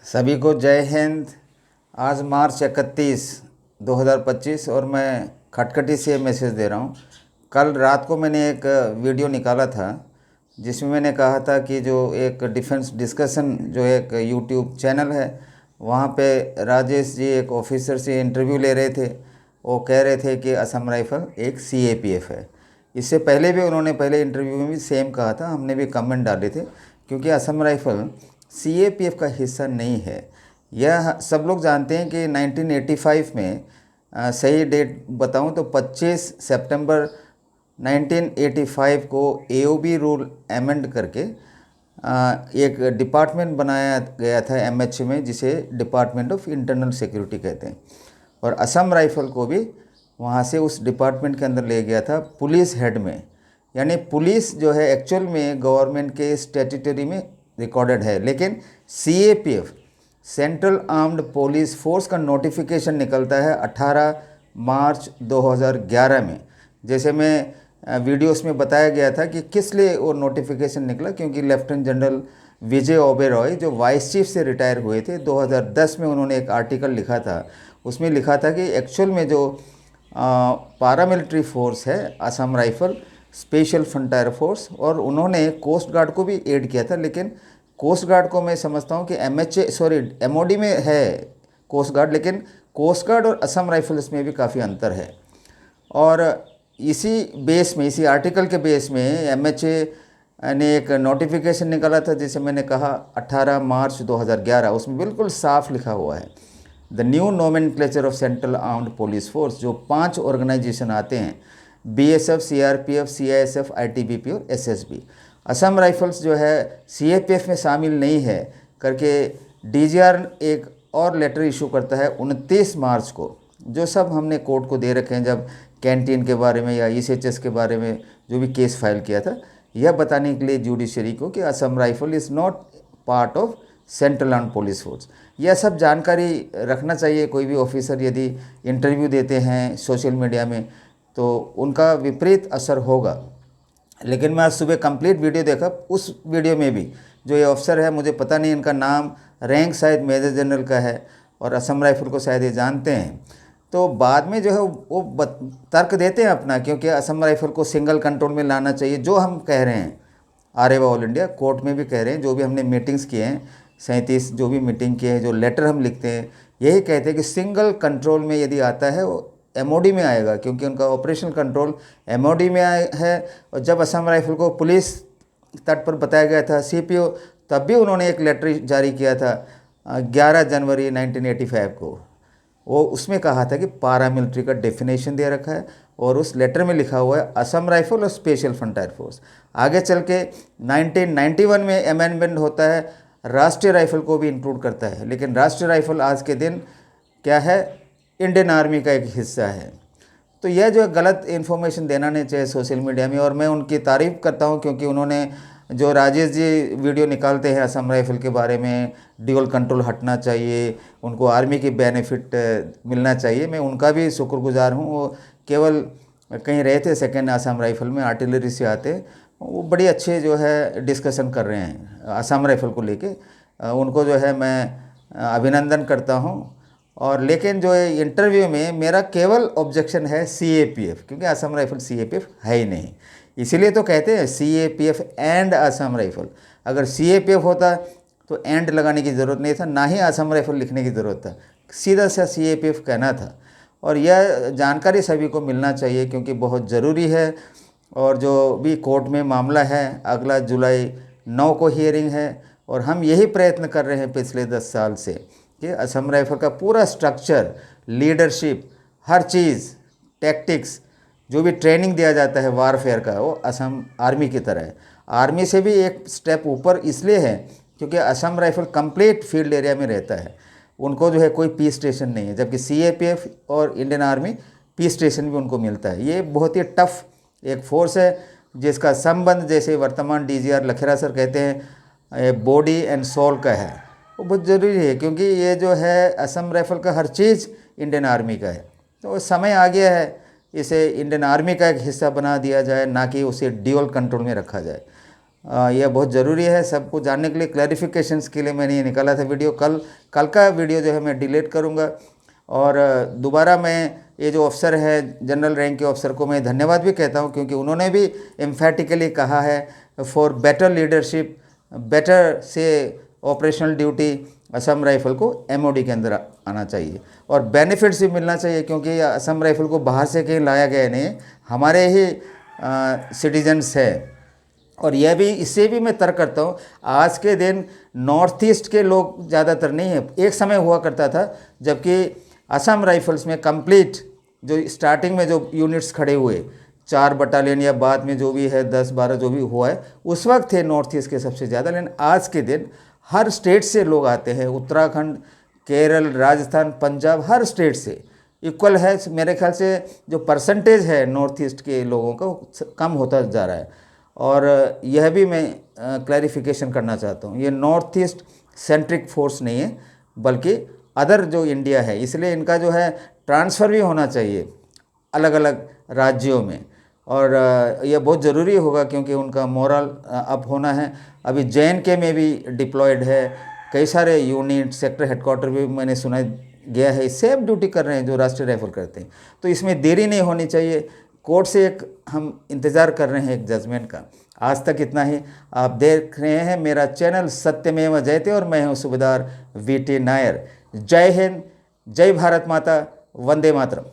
सभी को जय हिंद। आज मार्च 31 2025 और मैं खटखटी से मैसेज दे रहा हूँ। कल रात को मैंने एक वीडियो निकाला था जिसमें मैंने कहा था कि जो एक डिफेंस डिस्कशन जो एक यूट्यूब चैनल है वहाँ पे राजेश जी एक ऑफिसर से इंटरव्यू ले रहे थे। वो कह रहे थे कि असम राइफल एक सीएपीएफ है। इससे पहले भी उन्होंने पहले इंटरव्यू में भी सेम कहा था, हमने भी कमेंट डाले थे, क्योंकि असम राइफल सीएपीएफ का हिस्सा नहीं है। यह सब लोग जानते हैं कि 1985 में सही डेट बताऊं तो 25 सितंबर 1985 को एओबी रूल अमेंड करके एक डिपार्टमेंट बनाया गया था एमएच में, जिसे डिपार्टमेंट ऑफ इंटरनल सिक्योरिटी कहते हैं। और असम राइफल को भी वहाँ से उस डिपार्टमेंट के अंदर ले गया था पुलिस हेड में। यानी पुलिस जो है एक्चुअल में गवर्नमेंट के स्टैट्यूटरी में रिकॉर्डेड है, लेकिन CAPF central armed police force का नोटिफिकेशन निकलता है 18 मार्च 2011 में। जैसे मैं वीडियोस में बताया गया था कि किस लिए वो नोटिफिकेशन निकला, क्योंकि लेफ्टिनेंट जनरल विजय ओबेरॉय जो वाइस चीफ से रिटायर हुए थे 2010 में, उन्होंने एक आर्टिकल लिखा था। उसमें लिखा था कि एक्चुअल में जो पारामिलिट्री फोर्स है Assam rifle special frontier force, और उन्होंने कोस्ट गार्ड को भी ऐड किया था। लेकिन कोस्ट गार्ड को मैं समझता हूँ कि एमओडी में है कोस्ट गार्ड, लेकिन कोस्ट गार्ड और असम राइफल्स में भी काफ़ी अंतर है। और इसी बेस में, इसी आर्टिकल के बेस में एमएचए ने एक नोटिफिकेशन निकाला था, जिसे मैंने कहा 18 मार्च 2011। उसमें बिल्कुल साफ लिखा हुआ है the new nomenclature of central armed police force. जो 5 ऑर्गेनाइजेशन आते हैं, बीएसएफ, सीआरपीएफ, सीआईएसएफ, आईटीबीपी और एसएसबी। असम राइफल्स जो है सीएपीएफ में शामिल नहीं है करके डीजीआर एक और लेटर इशू करता है 29 मार्च को, जो सब हमने कोर्ट को दे रखे हैं जब कैंटीन के बारे में या ईसीएचएस के बारे में जो भी केस फाइल किया था, यह बताने के लिए जुडिशरी को कि Assam rifle is not part of central armed police force. यह सब जानकारी रखना चाहिए। कोई भी ऑफिसर यदि इंटरव्यू देते हैं सोशल मीडिया में तो उनका विपरीत असर होगा। लेकिन मैं आज सुबह कंप्लीट वीडियो देखा, उस वीडियो में भी जो ये अफसर है, मुझे पता नहीं इनका नाम, रैंक शायद मेजर जनरल का है और असम राइफल को शायद ये जानते हैं, तो बाद में जो है वो तर्क देते हैं अपना, क्योंकि असम राइफल को सिंगल कंट्रोल में लाना चाहिए। जो हम कह रहे हैं आरएवा ऑल इंडिया कोर्ट में भी कह रहे हैं, जो भी हमने मीटिंग्स किए हैं 37 जो भी मीटिंग किए हैं, जो लेटर हम लिखते हैं, यही कहते हैं कि सिंगल कंट्रोल में यदि आता है वो एमओडी में आएगा, क्योंकि उनका ऑपरेशनल कंट्रोल एमओडी में है। और जब असम राइफल को पुलिस तट पर बताया गया था सीपीओ, तब भी उन्होंने एक लेटर जारी किया था 11 जनवरी 1985 को। वो उसमें कहा था कि पारामिलिट्री का डेफिनेशन दे रखा है और उस लेटर में लिखा हुआ है असम राइफल और स्पेशल फ्रंटियर फोर्स। आगे चल के 1991 में अमेंडमेंट होता है, राष्ट्रीय राइफल को भी इंक्लूड करता है, लेकिन राष्ट्रीय राइफल आज के दिन क्या है, इंडियन आर्मी का एक हिस्सा है। तो यह जो गलत इन्फॉर्मेशन देना नहीं चाहिए सोशल मीडिया में। और मैं उनकी तारीफ़ करता हूं, क्योंकि उन्होंने जो राजेश जी वीडियो निकालते हैं असम राइफल के बारे में, ड्यूल कंट्रोल हटना चाहिए, उनको आर्मी की बेनिफिट मिलना चाहिए, मैं उनका भी शुक्रगुजार हूं। वो केवल कहीं रहे थे सेकेंड असम राइफल में, आर्टिलरी से आते, वो बड़ी अच्छे जो है डिस्कशन कर रहे हैं असम राइफल को लेके। उनको जो है मैं अभिनंदन करता हूं। और लेकिन जो है इंटरव्यू में मेरा केवल ऑब्जेक्शन है सीएपीएफ, क्योंकि असम राइफल सीएपीएफ है ही नहीं। इसीलिए तो कहते हैं सीएपीएफ एंड असम राइफल। अगर सीएपीएफ होता तो एंड लगाने की ज़रूरत नहीं था, ना ही असम राइफल लिखने की ज़रूरत था, सीधा सा सीएपीएफ कहना था। और यह जानकारी सभी को मिलना चाहिए, क्योंकि बहुत ज़रूरी है। और जो भी कोर्ट में मामला है, अगला जुलाई 9 को हियरिंग है, और हम यही प्रयत्न कर रहे हैं पिछले 10 साल से कि असम राइफल का पूरा स्ट्रक्चर, लीडरशिप, हर चीज़, टैक्टिक्स, जो भी ट्रेनिंग दिया जाता है वारफेयर का, वो असम आर्मी की तरह है। आर्मी से भी एक स्टेप ऊपर इसलिए है क्योंकि Assam rifle complete field area में रहता है, उनको जो है कोई पीस स्टेशन नहीं है, जबकि सीएपीएफ और इंडियन आर्मी पीस स्टेशन भी उनको मिलता है। ये बहुत ही टफ एक फोर्स है, जिसका संबंध, जैसे वर्तमान डीजीआर लखेरा सर कहते हैं, बॉडी एंड सोल का है। वो बहुत ज़रूरी है, क्योंकि ये जो है असम राइफल का हर चीज़ इंडियन आर्मी का है। तो समय आ गया है इसे इंडियन आर्मी का एक हिस्सा बना दिया जाए, ना कि उसे ड्यूल कंट्रोल में रखा जाए। यह बहुत ज़रूरी है सबको जानने के लिए, क्लैरिफिकेशंस के लिए मैंने ये निकाला था वीडियो। कल का वीडियो जो है मैं डिलीट करूँगा। और दोबारा मैं ये जो अफसर है जनरल रैंक के अफसर को मैं धन्यवाद भी कहता हूँ, क्योंकि उन्होंने भी एम्फेटिकली कहा है फॉर बेटर लीडरशिप, बेटर से ऑपरेशनल ड्यूटी असम राइफ़ल को एमओडी के अंदर आना चाहिए और बेनिफिट्स भी मिलना चाहिए, क्योंकि असम राइफ़ल को बाहर से कहीं लाया गया नहीं, हमारे ही सिटीजन्स है। और यह भी, इससे भी मैं तर्क करता हूँ, आज के दिन नॉर्थ ईस्ट के लोग ज़्यादातर नहीं है। एक समय हुआ करता था जबकि असम राइफल्स में कंप्लीट जो स्टार्टिंग में जो यूनिट्स खड़े हुए 4 बटालियन या बाद में जो भी है 10-12 जो भी हुआ है, उस वक्त थे नॉर्थ ईस्ट के सबसे ज़्यादा। लेकिन आज के दिन हर स्टेट से लोग आते हैं, उत्तराखंड, केरल, राजस्थान, पंजाब, हर स्टेट से इक्वल है। मेरे ख्याल से जो परसेंटेज है नॉर्थ ईस्ट के लोगों का कम होता जा रहा है। और यह भी मैं क्लैरिफिकेशन करना चाहता हूँ, ये नॉर्थ ईस्ट सेंट्रिक फोर्स नहीं है बल्कि अदर जो इंडिया है, इसलिए इनका जो है ट्रांसफ़र भी होना चाहिए अलग अलग राज्यों में। और यह बहुत ज़रूरी होगा क्योंकि उनका मोरल अप होना है। अभी JNK में भी डिप्लॉयड है कई सारे यूनिट, सेक्टर हेडक्वार्टर भी मैंने सुना गया है, सेम ड्यूटी कर रहे हैं जो राष्ट्रीय राइफल करते हैं। तो इसमें देरी नहीं होनी चाहिए। कोर्ट से एक हम इंतज़ार कर रहे हैं एक जजमेंट का। आज तक इतना ही। आप देख रहे हैं मेरा चैनल सत्यमेव जयते और मैं हूं सूबेदार VT नायर। जय हिंद, जय भारत माता, वंदे मातरम।